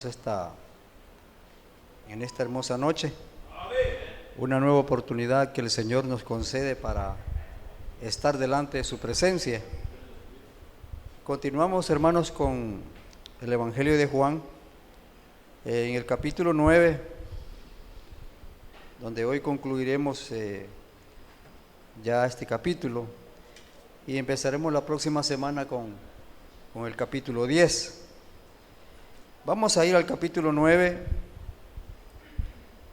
En esta hermosa noche, una nueva oportunidad que el Señor nos concede para estar delante de su presencia. Continuamos, hermanos, con el Evangelio de Juan, en el capítulo 9, donde hoy concluiremos ya este capítulo y empezaremos la próxima semana con el capítulo 10. Vamos a ir al capítulo 9,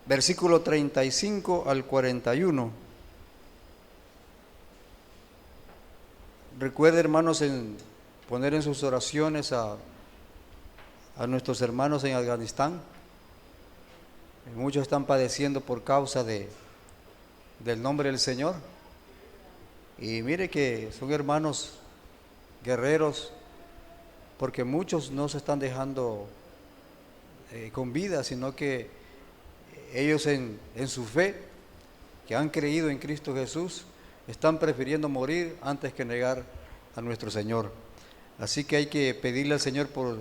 versículo 35 al 41. Recuerde, hermanos, en poner en sus oraciones a nuestros hermanos en Afganistán. Muchos están padeciendo por causa del nombre del Señor. Y mire que son hermanos guerreros, porque muchos no se están dejando con vida, sino que ellos en su fe, que han creído en Cristo Jesús, están prefiriendo morir antes que negar a nuestro Señor. Así que hay que pedirle al Señor por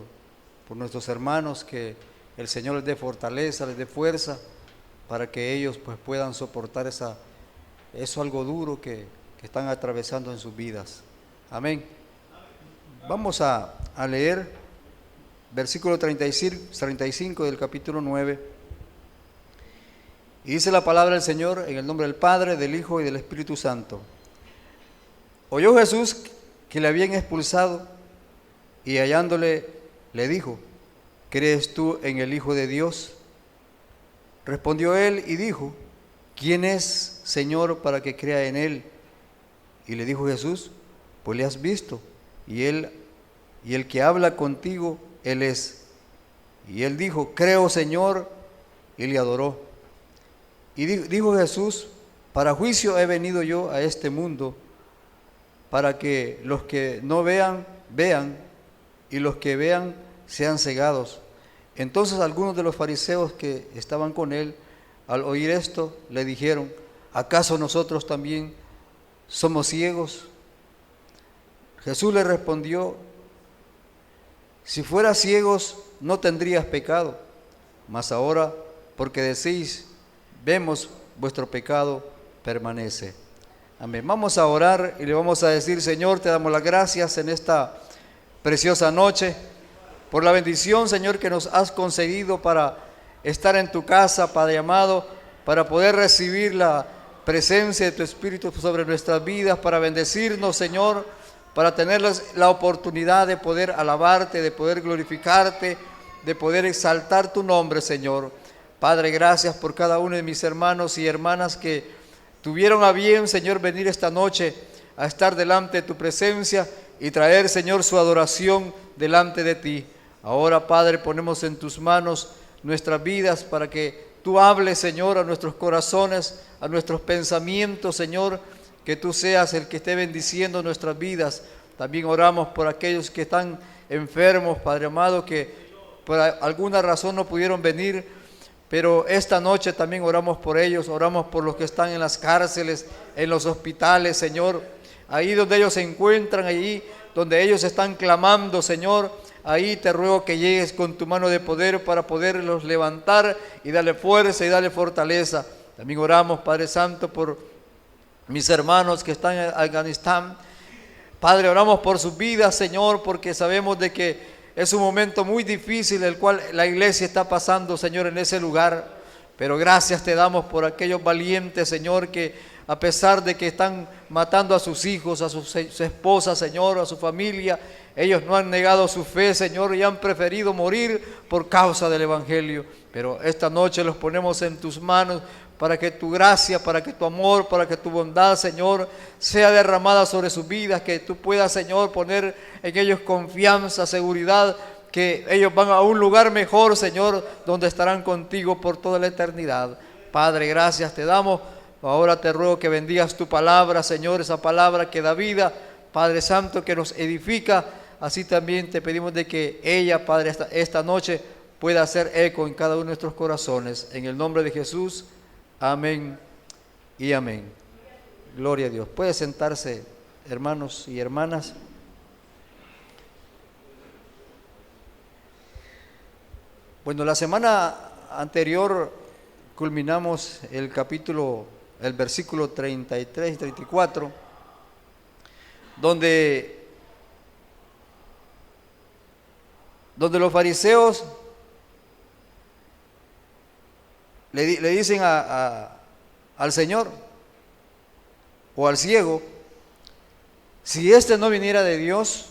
nuestros hermanos, que el Señor les dé fortaleza, les dé fuerza, para que ellos pues puedan soportar eso algo duro que están atravesando en sus vidas. Amén. Vamos a leer versículo 35 del capítulo 9. Y dice la palabra del Señor en el nombre del Padre, del Hijo y del Espíritu Santo. Oyó Jesús que le habían expulsado, y hallándole le dijo: ¿crees tú en el Hijo de Dios? Respondió él y dijo: ¿quién es, Señor, para que crea en él? Y le dijo Jesús: pues le has visto, y el que habla contigo, él es. Y él dijo: creo, Señor, y le adoró. Y dijo Jesús: para juicio he venido yo a este mundo, para que los que no vean, vean, y los que vean sean cegados. Entonces algunos de los fariseos que estaban con él, al oír esto, le dijeron: ¿acaso nosotros también somos ciegos? Jesús le respondió: si fueras ciegos no tendrías pecado, mas ahora, porque decís, vemos, vuestro pecado permanece. Amén. Vamos a orar y le vamos a decir: Señor, te damos las gracias en esta preciosa noche, por la bendición, Señor, que nos has concedido para estar en tu casa, Padre amado, para poder recibir la presencia de tu Espíritu sobre nuestras vidas, para bendecirnos, Señor, para tener la oportunidad de poder alabarte, de poder glorificarte, de poder exaltar tu nombre, Señor. Padre, gracias por cada uno de mis hermanos y hermanas que tuvieron a bien, Señor, venir esta noche a estar delante de tu presencia y traer, Señor, su adoración delante de ti. Ahora, Padre, ponemos en tus manos nuestras vidas para que tú hables, Señor, a nuestros corazones, a nuestros pensamientos, Señor, que tú seas el que esté bendiciendo nuestras vidas. También oramos por aquellos que están enfermos, Padre amado, que por alguna razón no pudieron venir, pero esta noche también oramos por ellos, oramos por los que están en las cárceles, en los hospitales, Señor, ahí donde ellos se encuentran, allí donde ellos están clamando, Señor, ahí te ruego que llegues con tu mano de poder para poderlos levantar y darle fuerza y darle fortaleza. También oramos, Padre Santo, por mis hermanos que están en Afganistán. Padre, oramos por sus vidas, Señor, porque sabemos de que es un momento muy difícil el cual la iglesia está pasando, Señor, en ese lugar. Pero gracias te damos por aquellos valientes, Señor, que a pesar de que están matando a sus hijos, a sus esposas, Señor, a su familia, ellos no han negado su fe, Señor, y han preferido morir por causa del Evangelio. Pero esta noche los ponemos en tus manos, para que tu gracia, para que tu amor, para que tu bondad, Señor, sea derramada sobre sus vidas, que tú puedas, Señor, poner en ellos confianza, seguridad, que ellos van a un lugar mejor, Señor, donde estarán contigo por toda la eternidad. Padre, gracias te damos. Ahora te ruego que bendigas tu palabra, Señor, esa palabra que da vida, Padre Santo, que nos edifica. Así también te pedimos de que ella, Padre, esta noche pueda hacer eco en cada uno de nuestros corazones. En el nombre de Jesús. Amén y amén. Gloria a Dios. Puede sentarse, hermanos y hermanas. Bueno, la semana anterior culminamos el versículo 33 y 34, donde los fariseos le dicen al Señor o al ciego: si éste no viniera de Dios,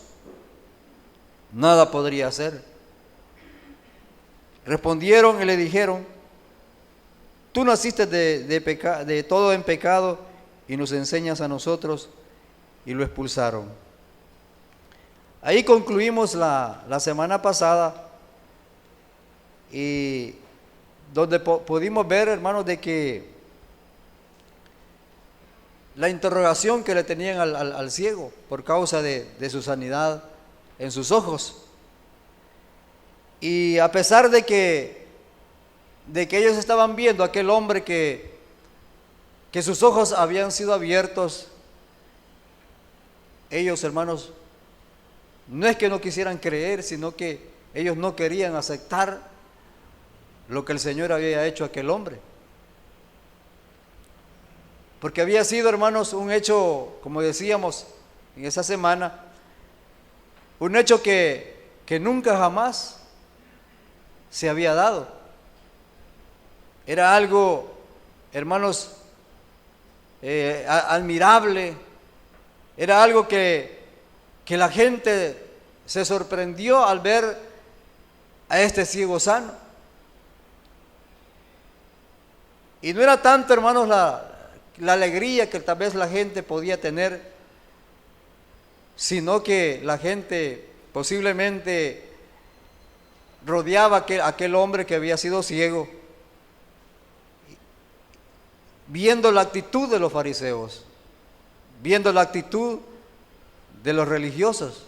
nada podría hacer. Respondieron y le dijeron: tú naciste de todo en pecado y nos enseñas a nosotros. Y lo expulsaron. Ahí concluimos la semana pasada, y donde pudimos ver, hermanos, de que la interrogación que le tenían al ciego por causa de su sanidad en sus ojos. Y a pesar de que ellos estaban viendo a aquel hombre que sus ojos habían sido abiertos, ellos, hermanos, no es que no quisieran creer, sino que ellos no querían aceptar lo que el Señor había hecho a aquel hombre. Porque había sido, hermanos, un hecho, como decíamos en esa semana, un hecho que nunca jamás se había dado. Era algo, hermanos, admirable. Era algo que la gente se sorprendió al ver a este ciego sano. Y no era tanto, hermanos, la alegría que tal vez la gente podía tener, sino que la gente posiblemente rodeaba a aquel hombre que había sido ciego, viendo la actitud de los fariseos, viendo la actitud de los religiosos.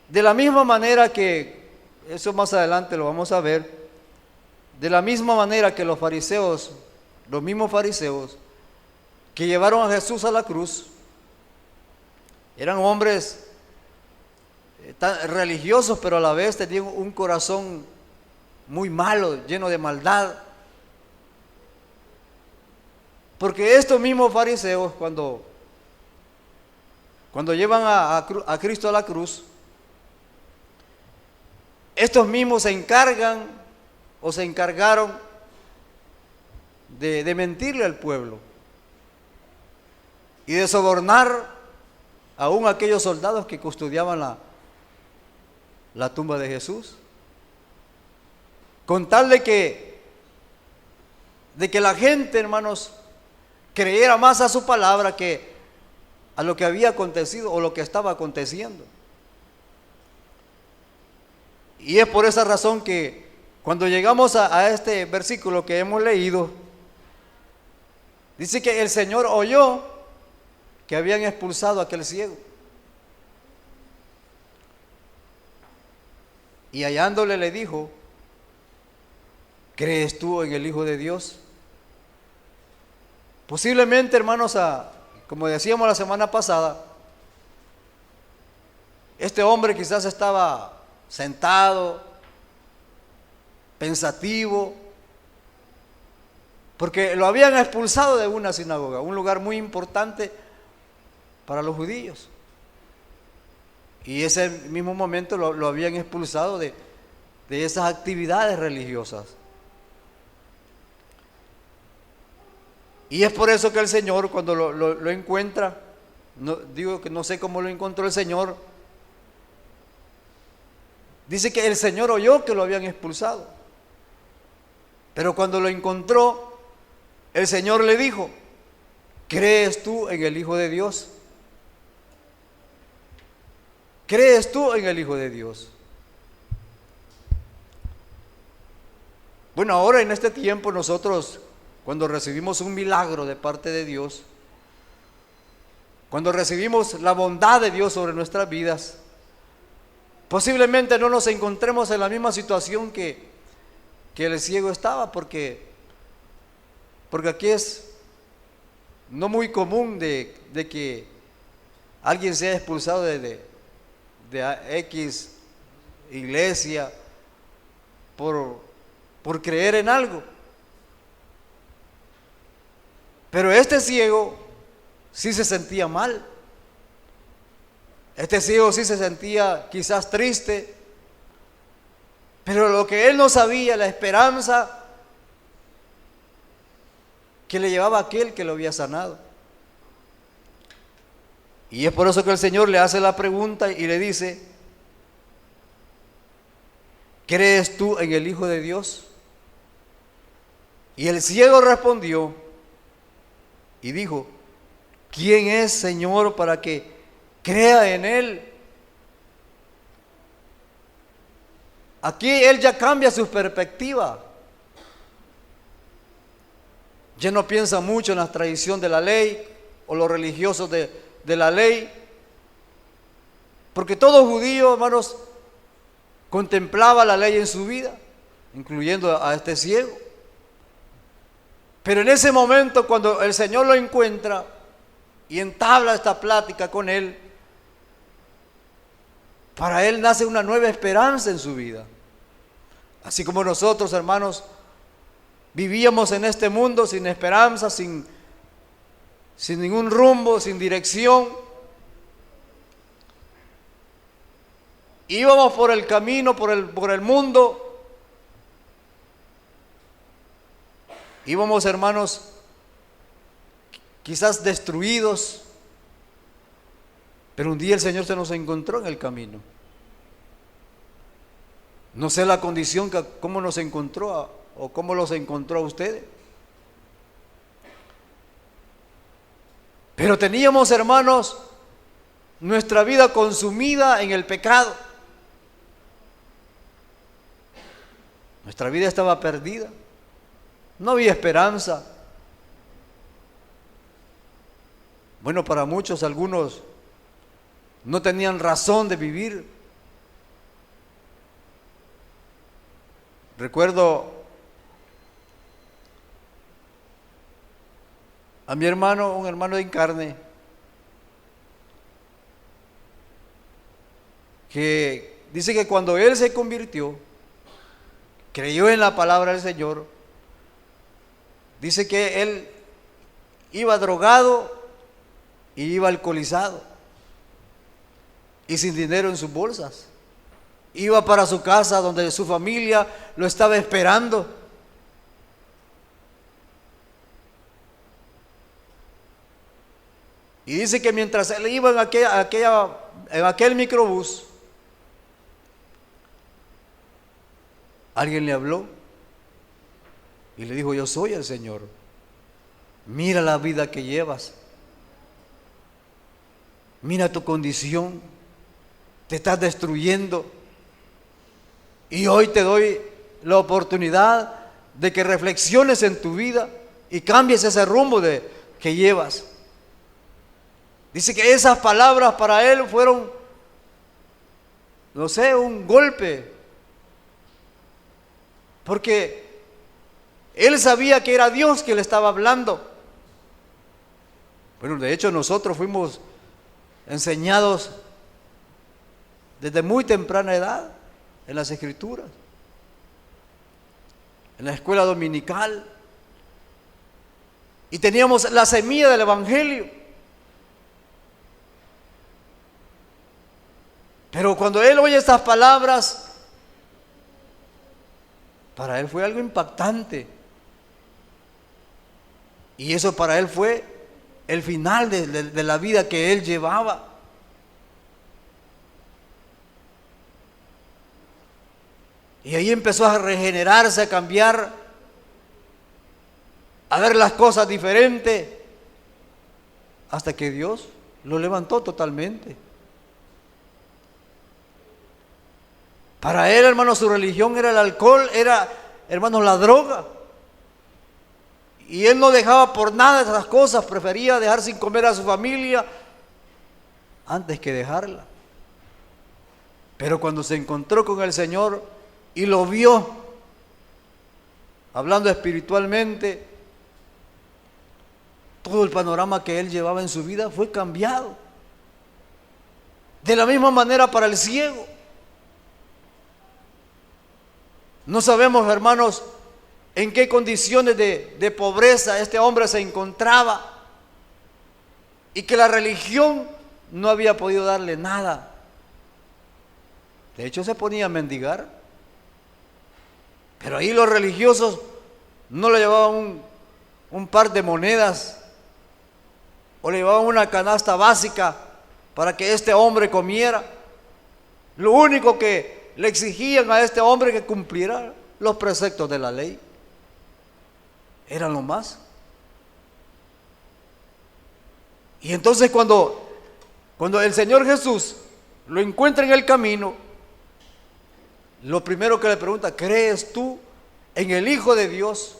De la misma manera que, eso más adelante lo vamos a ver, de la misma manera que los mismos fariseos que llevaron a Jesús a la cruz, eran hombres tan religiosos, pero a la vez tenían un corazón muy malo, lleno de maldad. Porque estos mismos fariseos, cuando llevan a Cristo a la cruz, estos mismos se encargaron de mentirle al pueblo y de sobornar aún a aquellos soldados que custodiaban la tumba de Jesús, con tal de que la gente, hermanos, creyera más a su palabra que a lo que había acontecido o lo que estaba aconteciendo. Y es por esa razón que cuando llegamos a este versículo que hemos leído, dice que el Señor oyó que habían expulsado a aquel ciego, y hallándole le dijo: ¿crees tú en el Hijo de Dios? Posiblemente, hermanos, como decíamos la semana pasada, este hombre quizás estaba sentado, pensativo, porque lo habían expulsado de una sinagoga, un lugar muy importante para los judíos. Y ese mismo momento lo habían expulsado de esas actividades religiosas. Y es por eso que el Señor, cuando lo encuentra, digo que no sé cómo lo encontró el Señor, dice que el Señor oyó que lo habían expulsado. Pero cuando lo encontró, el Señor le dijo: ¿crees tú en el Hijo de Dios? ¿Crees tú en el Hijo de Dios? Bueno, ahora en este tiempo nosotros, cuando recibimos un milagro de parte de Dios, cuando recibimos la bondad de Dios sobre nuestras vidas, posiblemente no nos encontremos en la misma situación que el ciego estaba, porque aquí es no muy común de que alguien sea expulsado de X iglesia, por creer en algo. Pero este ciego sí se sentía mal. Este ciego sí se sentía quizás triste, pero lo que él no sabía, la esperanza que le llevaba a aquel que lo había sanado. Y es por eso que el Señor le hace la pregunta y le dice: ¿crees tú en el Hijo de Dios? Y el ciego respondió y dijo: ¿quién es, Señor, para que crea en Él? Aquí él ya cambia su perspectiva. Ya no piensa mucho en la tradición de la ley o los religiosos de la ley, porque todo judío, hermanos, contemplaba la ley en su vida, incluyendo a este ciego. Pero en ese momento, cuando el Señor lo encuentra y entabla esta plática con él, para él nace una nueva esperanza en su vida. Así como nosotros, hermanos, vivíamos en este mundo sin esperanza, sin ningún rumbo, sin dirección. Íbamos por el camino, por el mundo. Íbamos, hermanos, quizás destruidos, pero un día el Señor se nos encontró en el camino. No sé la condición, cómo nos encontró o cómo los encontró a ustedes. Pero teníamos, hermanos, nuestra vida consumida en el pecado. Nuestra vida estaba perdida. No había esperanza. Bueno, para muchos, algunos no tenían razón de vivir. Recuerdo a mi hermano, un hermano de carne, que dice que cuando él se convirtió, creyó en la palabra del Señor, dice que él iba drogado y iba alcoholizado y sin dinero en sus bolsas. Iba para su casa donde su familia lo estaba esperando. Y dice que mientras él iba en aquel microbús, alguien le habló y le dijo: yo soy el Señor. Mira la vida que llevas. Mira tu condición. Te estás destruyendo. Y hoy te doy la oportunidad de que reflexiones en tu vida y cambies ese rumbo que llevas. Dice que esas palabras para él fueron, no sé, un golpe. Porque él sabía que era Dios que le estaba hablando. Bueno, de hecho nosotros fuimos enseñados desde muy temprana edad en las Escrituras, en la escuela dominical, y teníamos la semilla del Evangelio. Pero cuando él oye estas palabras, para él fue algo impactante, y eso para él fue el final de la vida que él llevaba. Y ahí empezó a regenerarse, a cambiar, a ver las cosas diferentes, hasta que Dios lo levantó totalmente. Para él, hermanos, su religión era el alcohol, era, hermanos, la droga. Y él no dejaba por nada esas cosas, prefería dejar sin comer a su familia antes que dejarla. Pero cuando se encontró con el Señor y lo vio, hablando espiritualmente, todo el panorama que él llevaba en su vida fue cambiado. De la misma manera para el ciego. No sabemos, hermanos, en qué condiciones de pobreza este hombre se encontraba y que la religión no había podido darle nada. De hecho, se ponía a mendigar, pero ahí los religiosos no le llevaban un par de monedas o le llevaban una canasta básica para que este hombre comiera. Lo único que le exigían a este hombre que cumpliera los preceptos de la ley. Eran lo más. Y entonces cuando el Señor Jesús lo encuentra en el camino, lo primero que le pregunta: ¿crees tú en el Hijo de Dios?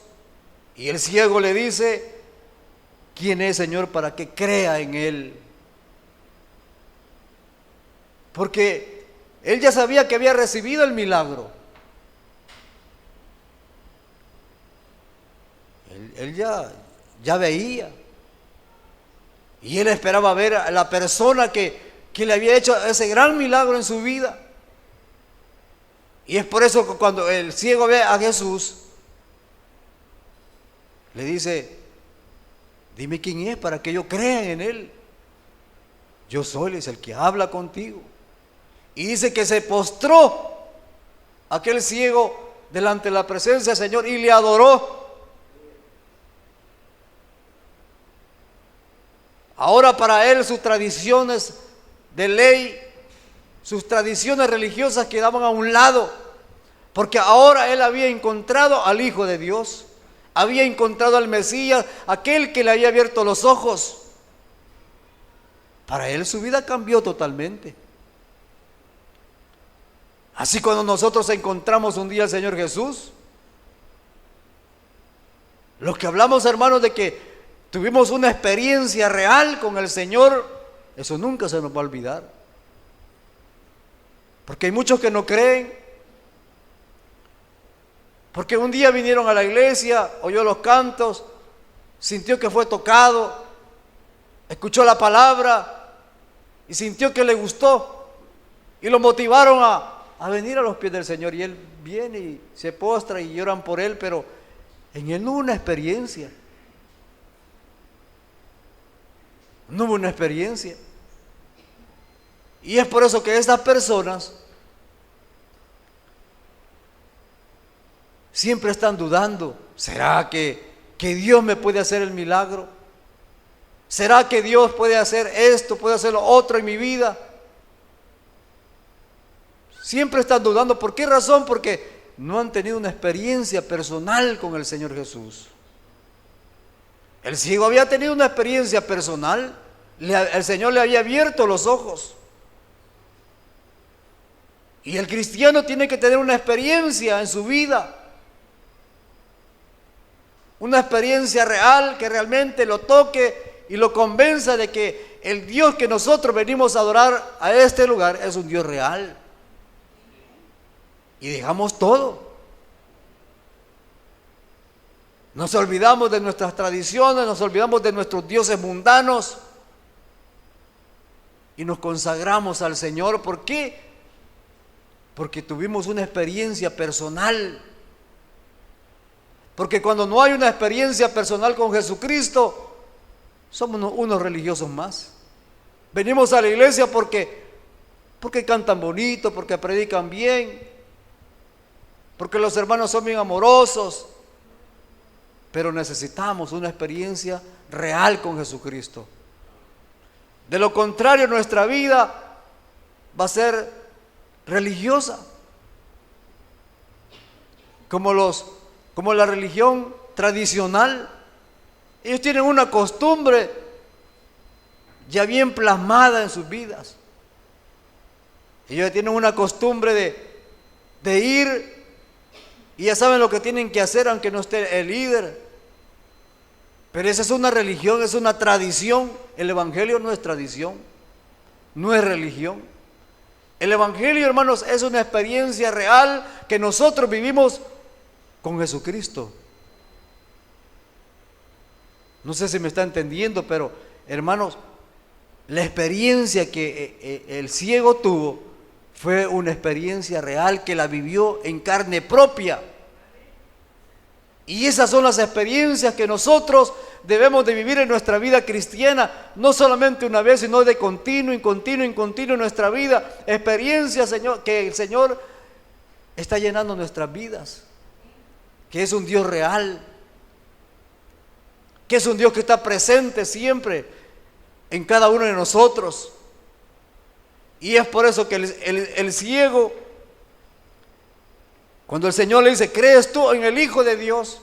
Y el ciego le dice: ¿quién es, Señor, para que crea en Él? Porque él ya sabía que había recibido el milagro. Él ya veía. Y él esperaba ver a la persona que le había hecho ese gran milagro en su vida. Y es por eso que cuando el ciego ve a Jesús, le dice: dime quién es para que yo crea en Él. Yo soy, es el que habla contigo. Y dice que se postró aquel ciego delante de la presencia del Señor y le adoró. Ahora para él sus tradiciones de ley, sus tradiciones religiosas quedaban a un lado, porque ahora él había encontrado al Hijo de Dios, había encontrado al Mesías, aquel que le había abierto los ojos. Para él su vida cambió totalmente. Así cuando nosotros encontramos un día al Señor Jesús, los que hablamos, hermanos, de que tuvimos una experiencia real con el Señor, eso nunca se nos va a olvidar. Porque hay muchos que no creen, porque un día vinieron a la iglesia, oyó los cantos, sintió que fue tocado, escuchó la palabra y sintió que le gustó y lo motivaron a venir a los pies del Señor, y él viene y se postra y lloran por él, pero en él no hubo una experiencia. No hubo una experiencia. Y es por eso que estas personas siempre están dudando: ¿será que Dios me puede hacer el milagro? ¿Será que Dios puede hacer esto, puede hacer lo otro en mi vida? Siempre están dudando. ¿Por qué razón? Porque no han tenido una experiencia personal con el Señor Jesús. El ciego había tenido una experiencia personal. El Señor le había abierto los ojos. Y el cristiano tiene que tener una experiencia en su vida. Una experiencia real que realmente lo toque y lo convenza de que el Dios que nosotros venimos a adorar a este lugar es un Dios real. Y dejamos todo. Nos olvidamos de nuestras tradiciones, nos olvidamos de nuestros dioses mundanos y nos consagramos al Señor. ¿Por qué? Porque tuvimos una experiencia personal. Porque cuando no hay una experiencia personal con Jesucristo, somos unos religiosos más. Venimos a la iglesia porque cantan bonito, porque predican bien, porque los hermanos son bien amorosos, pero necesitamos una experiencia real con Jesucristo. De lo contrario, nuestra vida va a ser religiosa, como la religión tradicional. Ellos tienen una costumbre ya bien plasmada en sus vidas. Ellos tienen una costumbre de ir y ya saben lo que tienen que hacer aunque no esté el líder. Pero esa es una religión, es una tradición. El evangelio no es tradición, no es religión. El evangelio, hermanos, es una experiencia real que nosotros vivimos con Jesucristo. No sé si me está entendiendo, pero hermanos, la experiencia que el ciego tuvo fue una experiencia real que la vivió en carne propia. Y esas son las experiencias que nosotros debemos de vivir en nuestra vida cristiana, no solamente una vez, sino de continuo, en nuestra vida. Experiencias, Señor, que el Señor está llenando nuestras vidas, que es un Dios real, que es un Dios que está presente siempre en cada uno de nosotros. Y es por eso que el ciego, cuando el Señor le dice, ¿crees tú en el Hijo de Dios?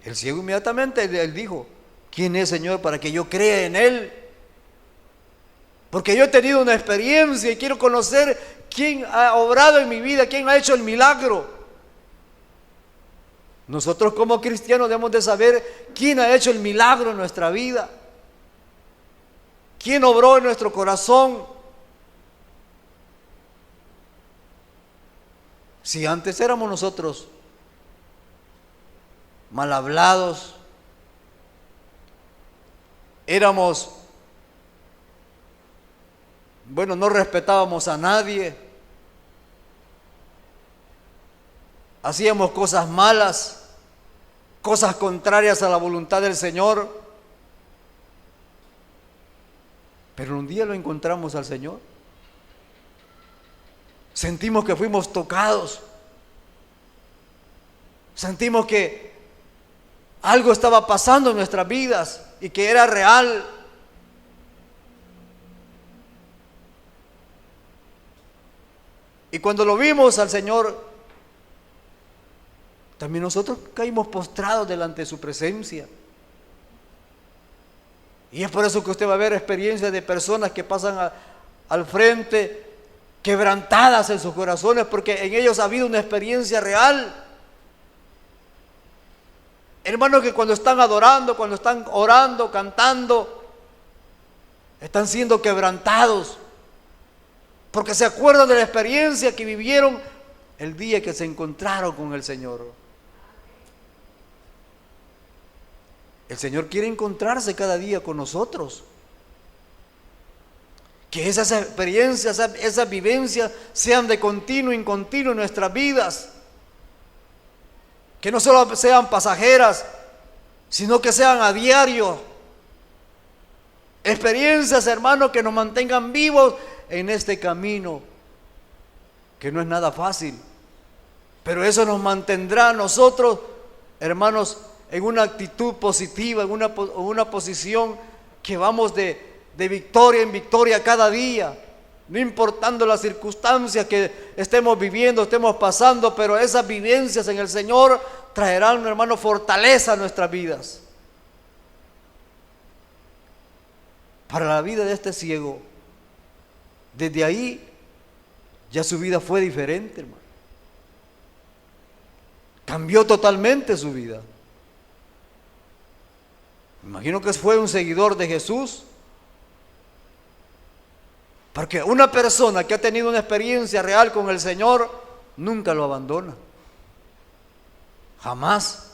El ciego inmediatamente él dijo, ¿quién es, Señor, para que yo crea en Él? Porque yo he tenido una experiencia y quiero conocer quién ha obrado en mi vida, quién ha hecho el milagro. Nosotros como cristianos debemos de saber quién ha hecho el milagro en nuestra vida, quién obró en nuestro corazón. Si antes éramos nosotros mal hablados, no respetábamos a nadie, hacíamos cosas malas, cosas contrarias a la voluntad del Señor, pero un día lo encontramos al Señor, sentimos que fuimos tocados, sentimos que algo estaba pasando en nuestras vidas y que era real. Y cuando lo vimos al Señor, también nosotros caímos postrados delante de su presencia. Y es por eso que usted va a ver experiencias de personas que pasan al frente quebrantadas en sus corazones, porque en ellos ha habido una experiencia real. Hermanos, que cuando están adorando, cuando están orando, cantando, están siendo quebrantados, porque se acuerdan de la experiencia que vivieron el día que se encontraron con el Señor. El Señor quiere encontrarse cada día con nosotros. Que esas experiencias, esas vivencias sean de continuo en nuestras vidas. Que no solo sean pasajeras, sino que sean a diario. Experiencias, hermanos, que nos mantengan vivos en este camino, que no es nada fácil, pero eso nos mantendrá a nosotros, hermanos, en una actitud positiva, en una posición que vamos de victoria en victoria cada día, no importando las circunstancias que estemos viviendo, estemos pasando, pero esas vivencias en el Señor traerán, hermano, fortaleza a nuestras vidas. Para la vida de este ciego, desde ahí ya su vida fue diferente, hermano. Cambió totalmente su vida. Me imagino que fue un seguidor de Jesús. Porque una persona que ha tenido una experiencia real con el Señor nunca lo abandona. Jamás.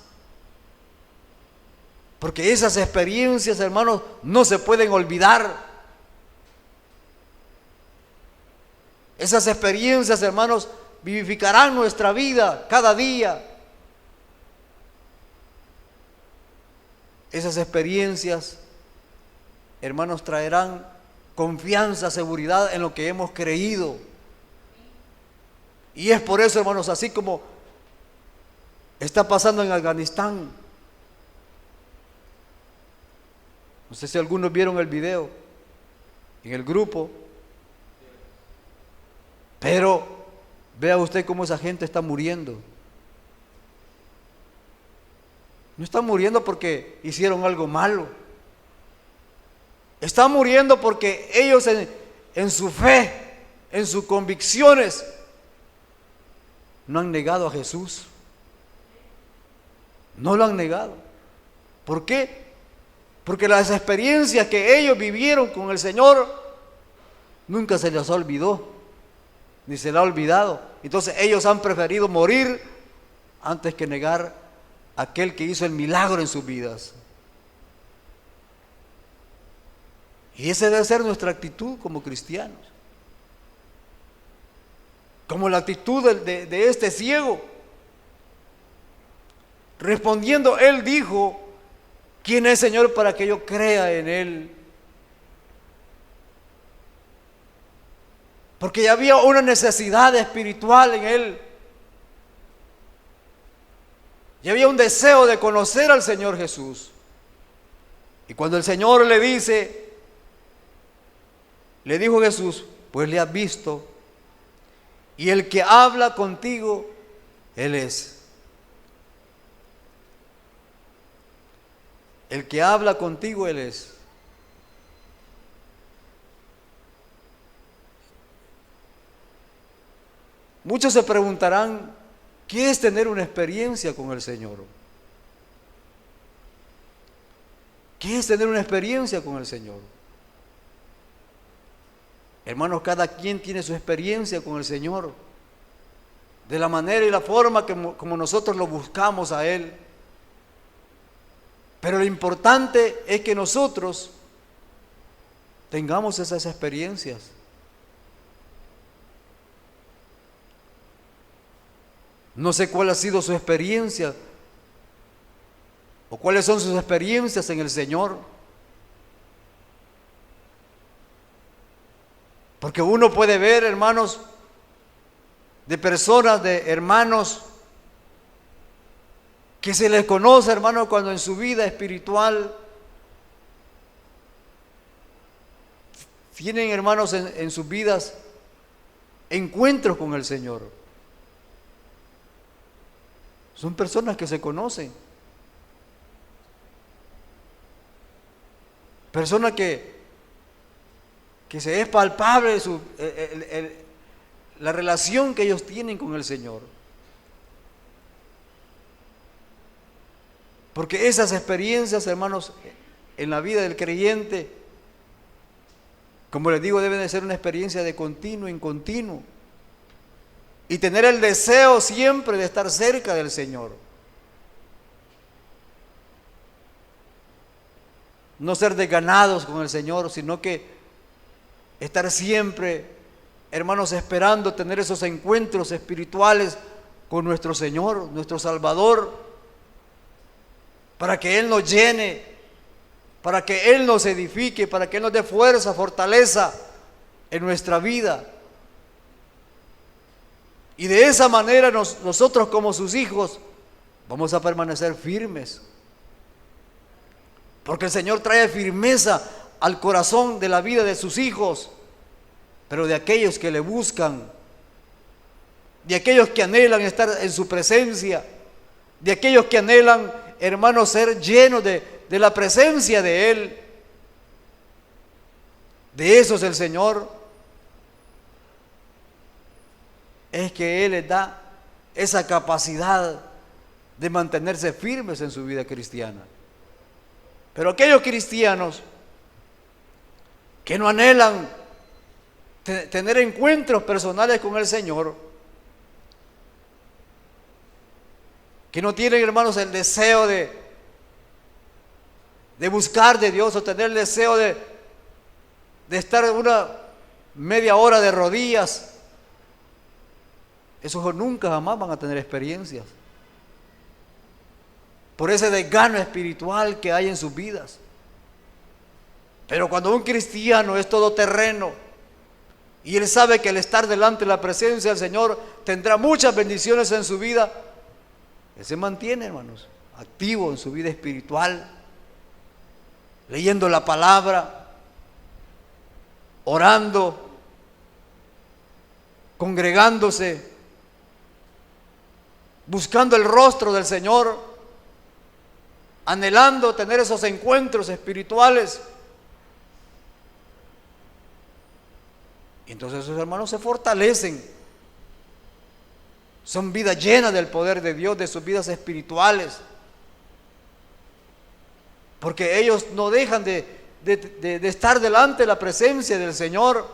Porque esas experiencias, hermanos, no se pueden olvidar. Esas experiencias, hermanos, vivificarán nuestra vida cada día. Esas experiencias, hermanos, traerán confianza, seguridad en lo que hemos creído. Y es por eso, hermanos, así como está pasando en Afganistán. No sé si algunos vieron el video en el grupo, pero vea usted cómo esa gente está muriendo. No están muriendo porque hicieron algo malo. Están muriendo porque ellos en su fe, en sus convicciones, no han negado a Jesús. No lo han negado. ¿Por qué? Porque las experiencias que ellos vivieron con el Señor nunca se les olvidó, ni se les ha olvidado. Entonces ellos han preferido morir antes que negar a aquel que hizo el milagro en sus vidas. Y esa debe ser nuestra actitud como cristianos. como la actitud de este ciego. Respondiendo, él dijo: ¿quién es, Señor, para que yo crea en él? Porque ya había una necesidad espiritual en él. Ya había un deseo de conocer al Señor Jesús. Y cuando el Señor le dijo Jesús: pues le has visto, y el que habla contigo, Él es. El que habla contigo, Él es. Muchos se preguntarán: ¿qué es tener una experiencia con el Señor? ¿Qué es tener una experiencia con el Señor? Hermanos, cada quien tiene su experiencia con el Señor, de la manera y la forma como nosotros lo buscamos a Él. Pero lo importante es que nosotros tengamos esas experiencias. No sé cuál ha sido su experiencia o cuáles son sus experiencias en el Señor. Porque uno puede ver, hermanos, de personas, de hermanos, que se les conoce, hermanos, cuando en su vida espiritual tienen, hermanos, en sus vidas encuentros con el Señor. Son personas que se conocen. Personas que se es palpable la relación que ellos tienen con el Señor. Porque esas experiencias, hermanos, en la vida del creyente, como les digo, deben de ser una experiencia de continuo en continuo. Y tener el deseo siempre de estar cerca del Señor. No ser desganados con el Señor, sino que estar siempre, hermanos, esperando tener esos encuentros espirituales con nuestro Señor, nuestro Salvador, para que Él nos llene, para que Él nos edifique, para que Él nos dé fuerza, fortaleza en nuestra vida. Y de esa manera nosotros como sus hijos vamos a permanecer firmes. Porque el Señor trae firmeza al corazón de la vida de sus hijos, pero de aquellos que le buscan, de aquellos que anhelan estar en su presencia, de aquellos que anhelan, hermanos, ser llenos de la presencia de Él. De esos el Señor es que Él les da esa capacidad de mantenerse firmes en su vida cristiana. Pero aquellos cristianos que no anhelan tener encuentros personales con el Señor, que no tienen, hermanos, el deseo de buscar de Dios, o tener el deseo de estar una media hora de rodillas, esos nunca jamás van a tener experiencias. Por ese desgano espiritual que hay en sus vidas. Pero cuando un cristiano es todoterreno y él sabe que al estar delante de la presencia del Señor tendrá muchas bendiciones en su vida, él se mantiene, hermanos, activo en su vida espiritual, leyendo la palabra, orando, congregándose, buscando el rostro del Señor, anhelando tener esos encuentros espirituales. Y entonces esos hermanos se fortalecen. Son vidas llenas del poder de Dios, de sus vidas espirituales. Porque ellos no dejan de estar delante de la presencia del Señor.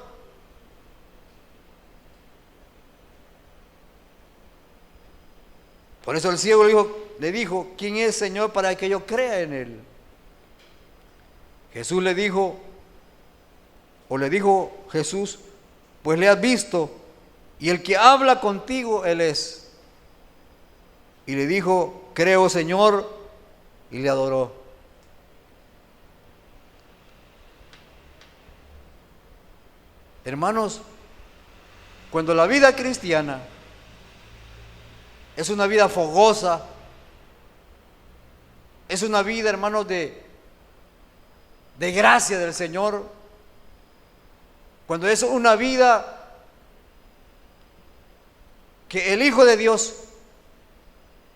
Por eso el ciego le dijo: ¿quién es, Señor, para que yo crea en Él? Jesús le dijo Jesús: pues le has visto, y el que habla contigo, Él es. Y le dijo, creo, Señor, y le adoró. Hermanos, cuando la vida cristiana es una vida fogosa, es una vida, hermanos, de gracia del Señor, cuando es una vida que el Hijo de Dios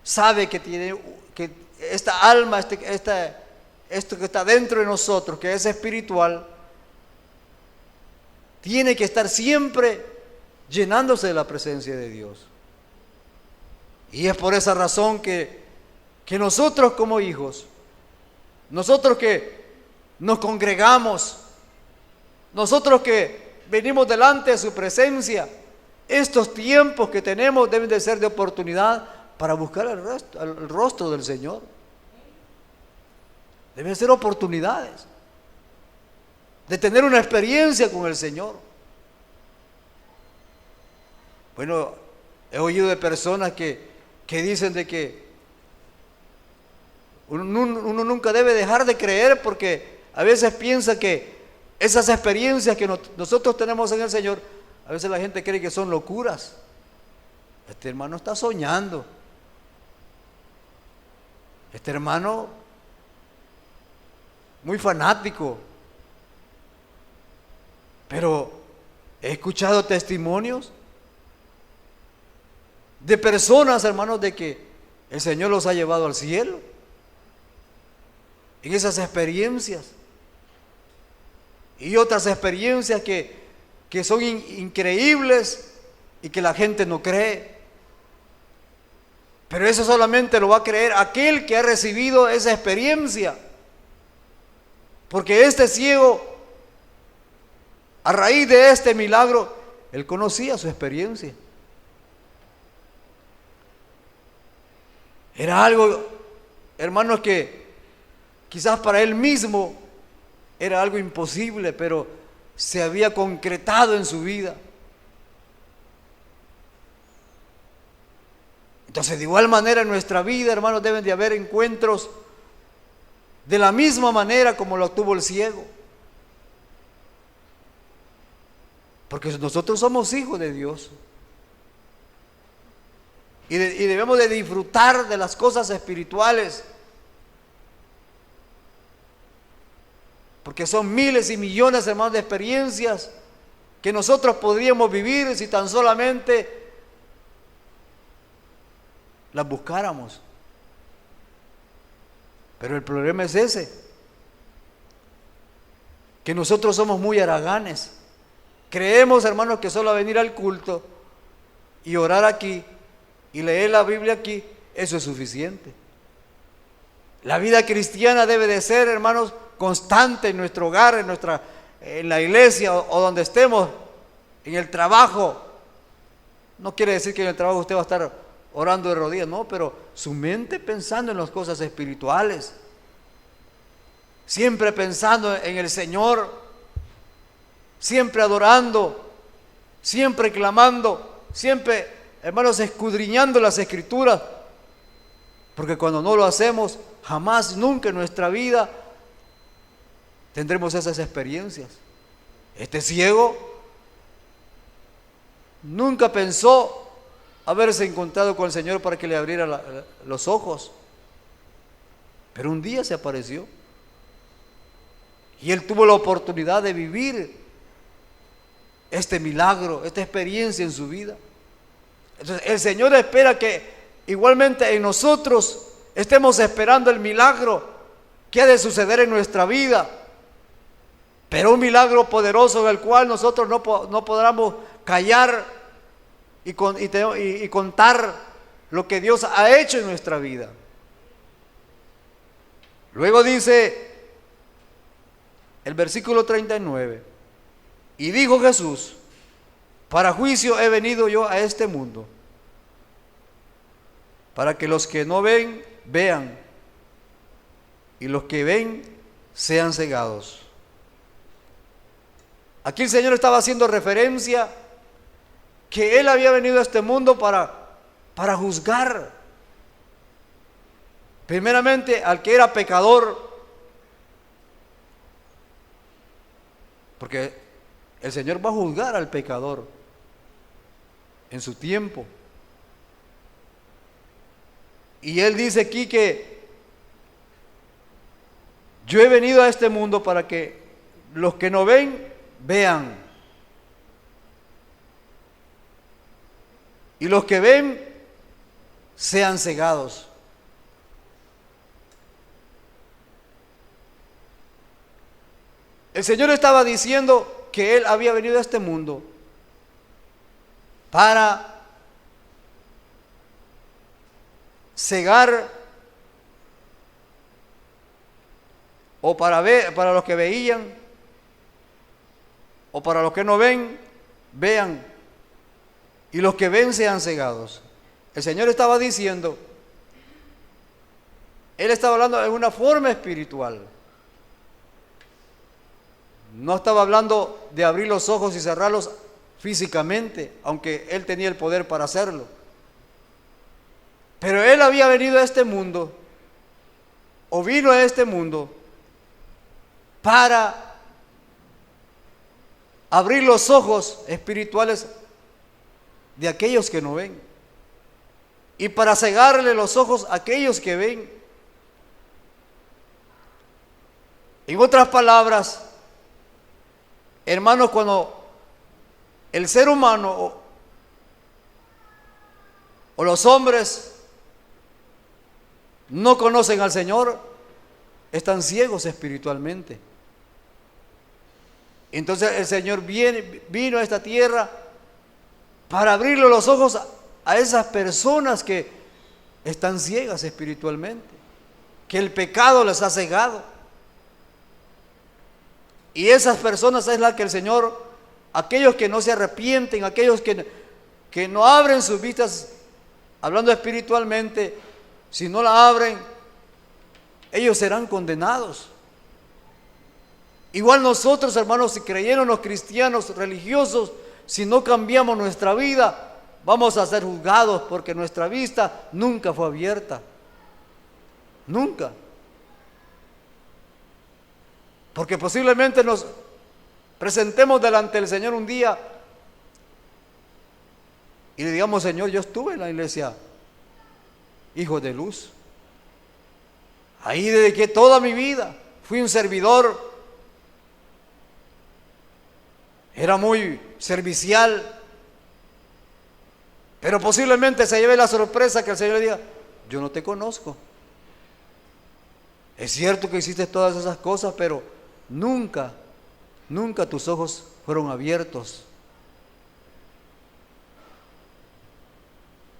sabe que tiene, que esta alma, esto que está dentro de nosotros, que es espiritual, tiene que estar siempre llenándose de la presencia de Dios. Y es por esa razón que nosotros como hijos, nosotros que nos congregamos, nosotros que venimos delante de su presencia, estos tiempos que tenemos deben de ser de oportunidad para buscar el rostro del Señor. Deben ser oportunidades de tener una experiencia con el Señor. Bueno, he oído de personas que dicen de que uno nunca debe dejar de creer, porque a veces piensa que esas experiencias que nosotros tenemos en el Señor, a veces la gente cree que son locuras. Este hermano está soñando. Este hermano, muy fanático. Pero he escuchado testimonios de personas, hermanos, de que el Señor los ha llevado al cielo en esas experiencias, y otras experiencias que son increíbles y que la gente no cree. Pero eso solamente lo va a creer aquel que ha recibido esa experiencia, porque este ciego, a raíz de este milagro, él conocía su experiencia. Era algo, hermanos, que quizás para él mismo era algo imposible, pero se había concretado en su vida. Entonces, de igual manera en nuestra vida, hermanos, deben de haber encuentros de la misma manera como lo tuvo el ciego. Porque nosotros somos hijos de Dios. Y debemos de disfrutar de las cosas espirituales. Porque son miles y millones, hermanos, de experiencias que nosotros podríamos vivir si tan solamente las buscáramos. Pero el problema es ese, que nosotros somos muy haraganes. Creemos, hermanos, que solo venir al culto y orar aquí y leer la Biblia aquí, eso es suficiente. La vida cristiana debe de ser, hermanos, constante en nuestro hogar, en la iglesia o donde estemos, en el trabajo. No quiere decir que en el trabajo usted va a estar orando de rodillas, no, pero su mente pensando en las cosas espirituales, siempre pensando en el Señor, siempre adorando, siempre clamando, siempre, hermanos, escudriñando las Escrituras, porque cuando no lo hacemos, jamás, nunca en nuestra vida tendremos esas experiencias. Este ciego nunca pensó haberse encontrado con el Señor para que le abriera los ojos, pero un día se apareció y él tuvo la oportunidad de vivir este milagro, esta experiencia en su vida. Entonces el Señor espera que igualmente en nosotros estemos esperando el milagro que ha de suceder en nuestra vida, pero un milagro poderoso en el cual nosotros no podamos callar y contar lo que Dios ha hecho en nuestra vida. Luego dice el versículo 39, y dijo Jesús, para juicio he venido yo a este mundo, para que los que no ven, vean, y los que ven, sean cegados. Aquí el Señor estaba haciendo referencia que Él había venido a este mundo para juzgar. Primeramente al que era pecador, porque el Señor va a juzgar al pecador en su tiempo. Y Él dice aquí que yo he venido a este mundo para que los que no ven, vean. Y los que ven, sean cegados. El Señor estaba diciendo que Él había venido a este mundo para cegar o para ver, para los que veían, o para los que no ven, vean, y los que ven sean cegados. El Señor estaba diciendo, Él estaba hablando en una forma espiritual. No estaba hablando de abrir los ojos y cerrarlos físicamente, aunque Él tenía el poder para hacerlo. Pero Él había venido a este mundo, o vino a este mundo, para abrir los ojos espirituales de aquellos que no ven, y para cegarle los ojos a aquellos que ven. En otras palabras, hermanos, cuando el ser humano o los hombres no conocen al Señor, están ciegos espiritualmente. Entonces el Señor vino a esta tierra para abrirle los ojos a esas personas que están ciegas espiritualmente, que el pecado les ha cegado. Y esas personas es la que el Señor, aquellos que no se arrepienten, aquellos que no abren sus vistas, hablando espiritualmente, si no la abren, ellos serán condenados. Igual nosotros, hermanos, si creyeron los cristianos religiosos, si no cambiamos nuestra vida, vamos a ser juzgados porque nuestra vista nunca fue abierta. Nunca. Porque posiblemente nos presentemos delante del Señor un día y le digamos: Señor, yo estuve en la iglesia Hijos de Luz. Ahí dediqué toda mi vida, fui un servidor, era muy servicial. Pero posiblemente se lleve la sorpresa que el Señor le diga: yo no te conozco. Es cierto que hiciste todas esas cosas, pero nunca tus ojos fueron abiertos.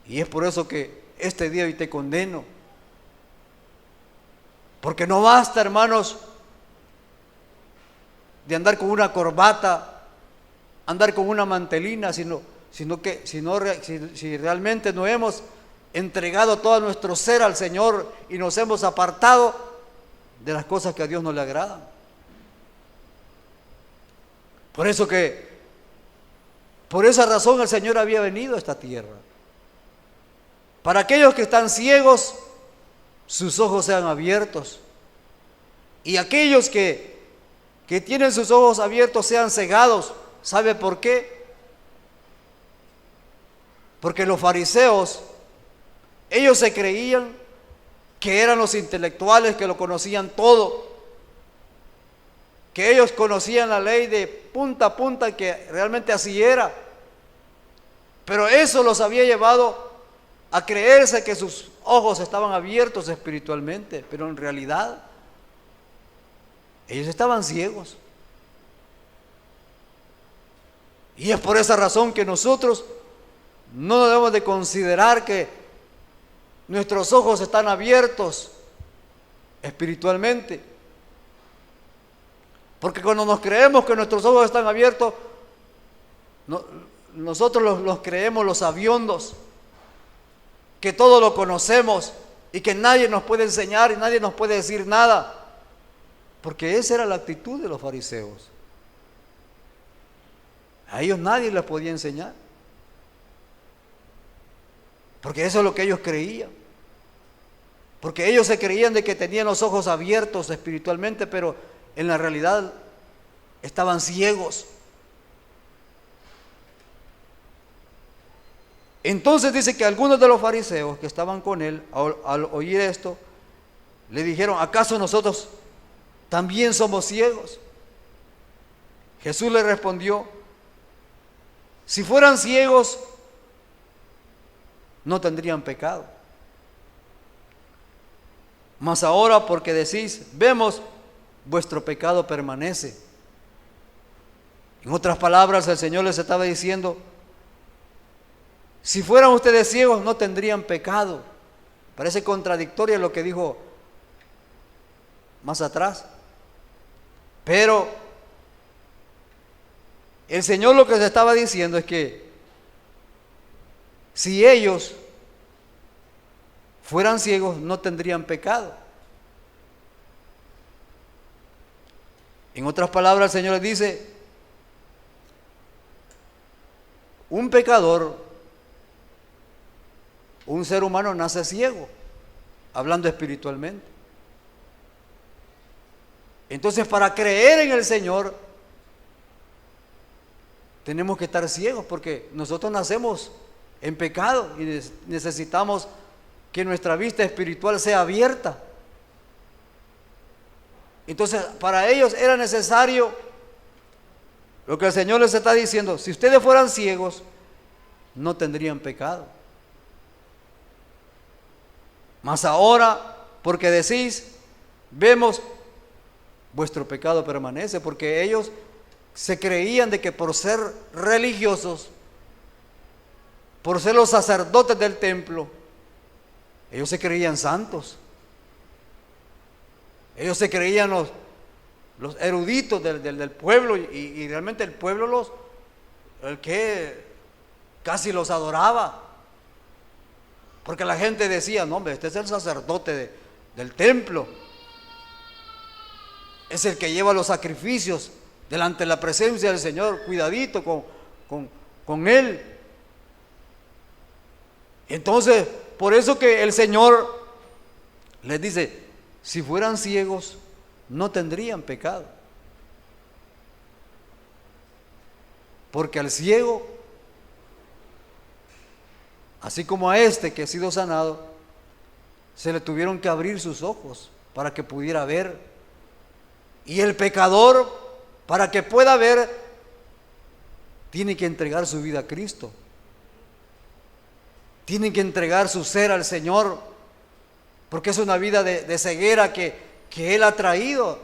Y es por eso que este día hoy te condeno. Porque no basta, hermanos, de andar con una corbata, andar con una mantelina, si realmente no hemos entregado todo nuestro ser al Señor y nos hemos apartado de las cosas que a Dios no le agradan. Por esa razón el Señor había venido a esta tierra. Para aquellos que están ciegos, sus ojos sean abiertos. Y aquellos que tienen sus ojos abiertos sean cegados. ¿Sabe por qué? Porque los fariseos, ellos se creían que eran los intelectuales, que lo conocían todo, que ellos conocían la ley de punta a punta, que realmente así era. Pero eso los había llevado a creerse que sus ojos estaban abiertos espiritualmente, pero en realidad ellos estaban ciegos. Y es por esa razón que nosotros no debemos de considerar que nuestros ojos están abiertos espiritualmente. Porque cuando nos creemos que nuestros ojos están abiertos, nosotros los creemos los sabiondos, que todo lo conocemos y que nadie nos puede enseñar y nadie nos puede decir nada. Porque esa era la actitud de los fariseos. A ellos nadie les podía enseñar. Porque eso es lo que ellos creían. Porque ellos se creían de que tenían los ojos abiertos espiritualmente, pero en la realidad estaban ciegos. Entonces dice que algunos de los fariseos que estaban con él, al oír esto, le dijeron: ¿acaso nosotros también somos ciegos? Jesús le respondió: si fueran ciegos, no tendrían pecado. Mas ahora, porque decís, vemos, vuestro pecado permanece. En otras palabras, el Señor les estaba diciendo: si fueran ustedes ciegos, no tendrían pecado. Parece contradictorio lo que dijo más atrás. Pero el Señor lo que les estaba diciendo es que si ellos fueran ciegos, no tendrían pecado. En otras palabras, el Señor les dice: un pecador, un ser humano nace ciego, hablando espiritualmente. Entonces, para creer en el Señor, tenemos que estar ciegos, porque nosotros nacemos en pecado y necesitamos que nuestra vista espiritual sea abierta. Entonces, para ellos era necesario lo que el Señor les está diciendo: si ustedes fueran ciegos, no tendrían pecado. Mas ahora, porque decís, vemos, vuestro pecado permanece. Porque ellos se creían de que por ser religiosos, por ser los sacerdotes del templo, ellos se creían santos. Ellos se creían los eruditos del pueblo, y realmente el pueblo el que casi los adoraba. Porque la gente decía: no, hombre, este es el sacerdote del templo, es el que lleva los sacrificios delante de la presencia del Señor, cuidadito con él. Entonces, por eso que el Señor les dice: si fueran ciegos, no tendrían pecado. Porque al ciego, así como a este que ha sido sanado, se le tuvieron que abrir sus ojos para que pudiera ver. Y el pecador, para que pueda ver, tiene que entregar su vida a Cristo. Tiene que entregar su ser al Señor, porque es una vida de ceguera que Él ha traído.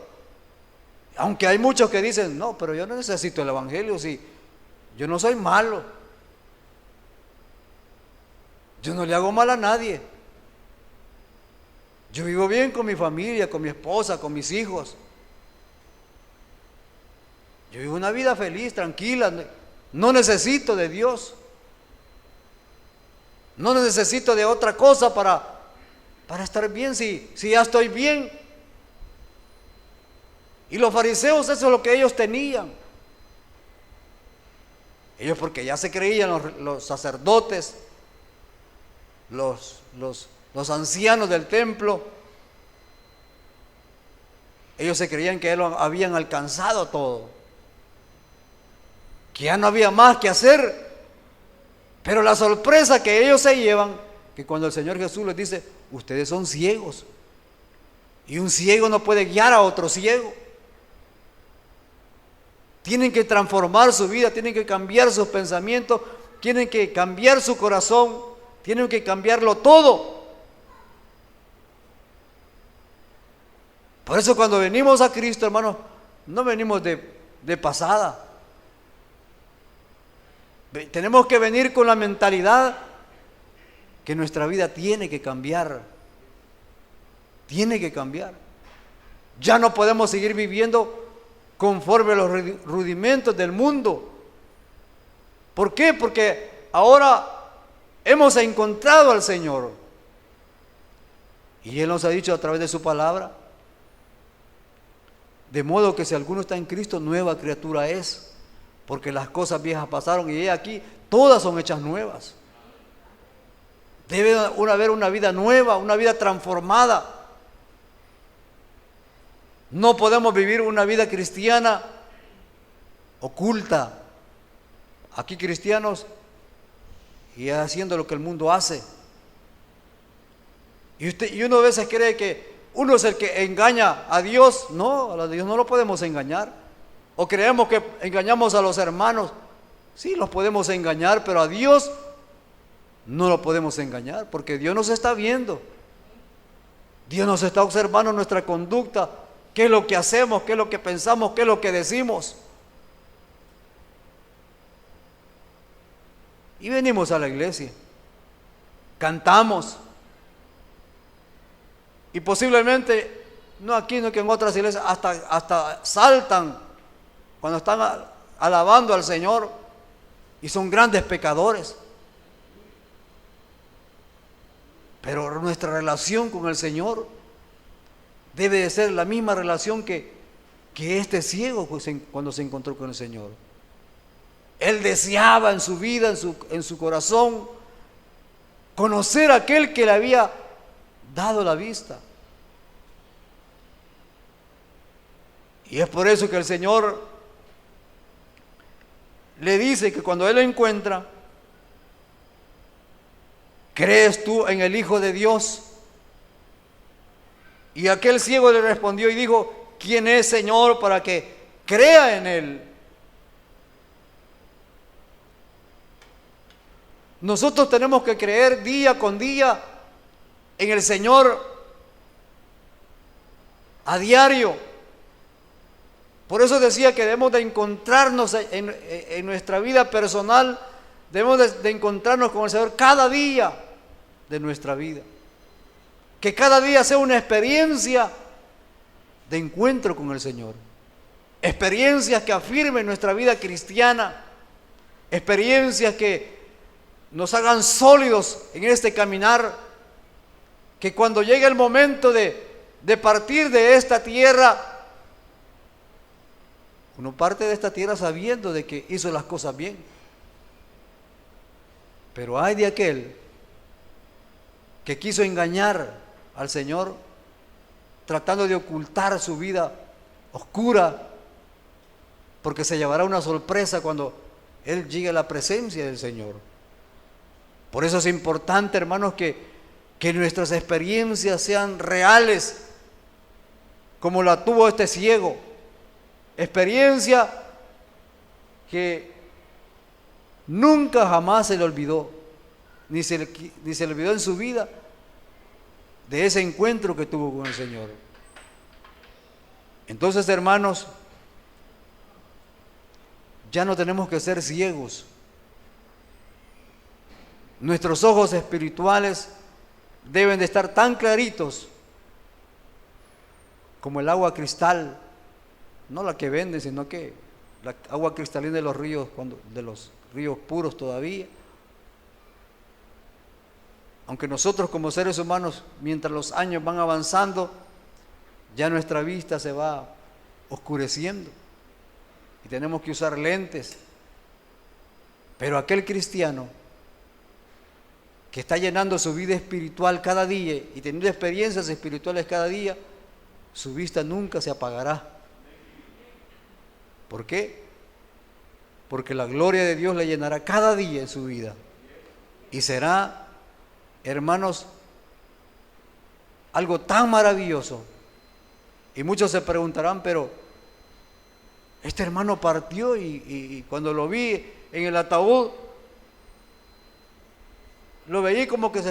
Aunque hay muchos que dicen: no, pero yo no necesito el Evangelio, si yo no soy malo, yo no le hago mal a nadie, yo vivo bien con mi familia, con mi esposa, con mis hijos, yo vivo una vida feliz, tranquila, no necesito de Dios, no necesito de otra cosa para estar bien, si ya estoy bien. Y los fariseos, eso es lo que ellos tenían. Ellos, porque ya se creían los sacerdotes, los ancianos del templo, ellos se creían que lo habían alcanzado todo, que ya no había más que hacer. Pero la sorpresa que ellos se llevan, que cuando el Señor Jesús les dice: ustedes son ciegos, y un ciego no puede guiar a otro ciego. Tienen que transformar su vida, tienen que cambiar sus pensamientos, tienen que cambiar su corazón, tienen que cambiarlo todo. Por eso cuando venimos a Cristo, hermanos, no venimos de pasada. Tenemos que venir con la mentalidad que nuestra vida tiene que cambiar. Tiene que cambiar. Ya no podemos seguir viviendo conforme a los rudimentos del mundo. ¿Por qué? Porque ahora hemos encontrado al Señor, y Él nos ha dicho a través de su palabra: de modo que si alguno está en Cristo, nueva criatura es, porque las cosas viejas pasaron y he aquí, todas son hechas nuevas. Debe haber una vida nueva, una vida transformada. No podemos vivir una vida cristiana oculta. Aquí cristianos y haciendo lo que el mundo hace. Y uno a veces cree que uno es el que engaña a Dios. No, a Dios no lo podemos engañar. O creemos que engañamos a los hermanos. Sí, los podemos engañar, pero a Dios no lo podemos engañar, porque Dios nos está viendo. Dios nos está observando nuestra conducta, qué es lo que hacemos, qué es lo que pensamos, qué es lo que decimos. Y venimos a la iglesia, cantamos, y posiblemente, no aquí, no que en otras iglesias, hasta saltan cuando están alabando al Señor, y son grandes pecadores. Pero nuestra relación con el Señor debe de ser la misma relación que este ciego cuando se encontró con el Señor. Él deseaba en su vida, en su corazón, conocer a aquel que le había dado la vista. Y es por eso que el Señor le dice que cuando Él lo encuentra, ¿crees tú en el Hijo de Dios? Y aquel ciego le respondió y dijo, ¿quién es, Señor, para que crea en Él? Nosotros tenemos que creer día con día en el Señor a diario. Por eso decía que debemos de encontrarnos en nuestra vida personal, debemos de encontrarnos con el Señor cada día de nuestra vida. Que cada día sea una experiencia de encuentro con el Señor. Experiencias que afirmen nuestra vida cristiana. Experiencias que nos hagan sólidos en este caminar. Que cuando llegue el momento de partir de esta tierra, uno parte de esta tierra sabiendo de que hizo las cosas bien. Pero hay de aquel que quiso engañar al Señor, tratando de ocultar su vida oscura, porque se llevará una sorpresa cuando Él llegue a la presencia del Señor. Por eso es importante, hermanos, que nuestras experiencias sean reales, como la tuvo este ciego. Experiencia que nunca jamás se le olvidó, ni se le olvidó en su vida de ese encuentro que tuvo con el Señor. Entonces, hermanos, ya no tenemos que ser ciegos. Nuestros ojos espirituales deben de estar tan claritos como el agua cristal, no la que venden, sino que la agua cristalina de los ríos, de los ríos puros todavía. Aunque nosotros como seres humanos, mientras los años van avanzando, ya nuestra vista se va oscureciendo y tenemos que usar lentes. Pero aquel cristiano que está llenando su vida espiritual cada día y teniendo experiencias espirituales cada día, su vista nunca se apagará. ¿Por qué? Porque la gloria de Dios le llenará cada día en su vida. Y será, hermanos, algo tan maravilloso. Y muchos se preguntarán, pero este hermano partió y cuando lo vi en el ataúd, lo veí como que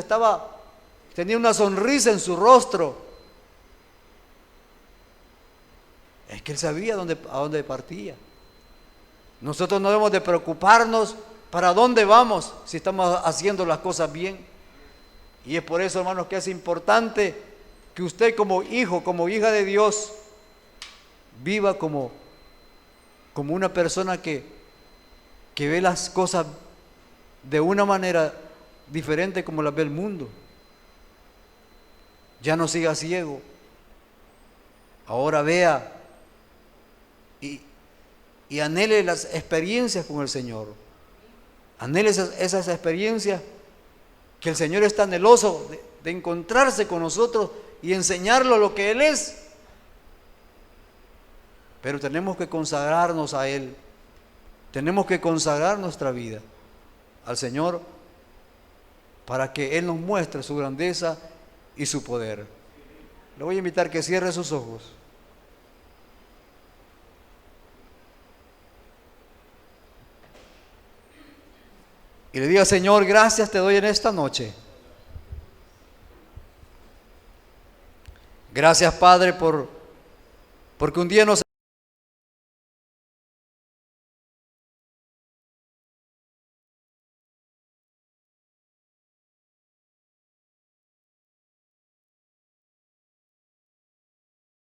tenía una sonrisa en su rostro. Es que él sabía a dónde partía. Nosotros no debemos de preocuparnos para dónde vamos si estamos haciendo las cosas bien. Y es por eso, hermanos, que es importante que usted como hijo, como hija de Dios, viva como una persona que ve las cosas de una manera diferente como las ve el mundo. Ya no siga ciego. Ahora vea y anhele las experiencias con el Señor. Anhele esas experiencias que el Señor está anheloso de encontrarse con nosotros y enseñarlo lo que Él es. Pero tenemos que consagrarnos a Él. Tenemos que consagrar nuestra vida al Señor para que Él nos muestre su grandeza y su poder. Le voy a invitar que cierre sus ojos. Y le diga: Señor, gracias te doy en esta noche. Gracias, Padre, porque un día nos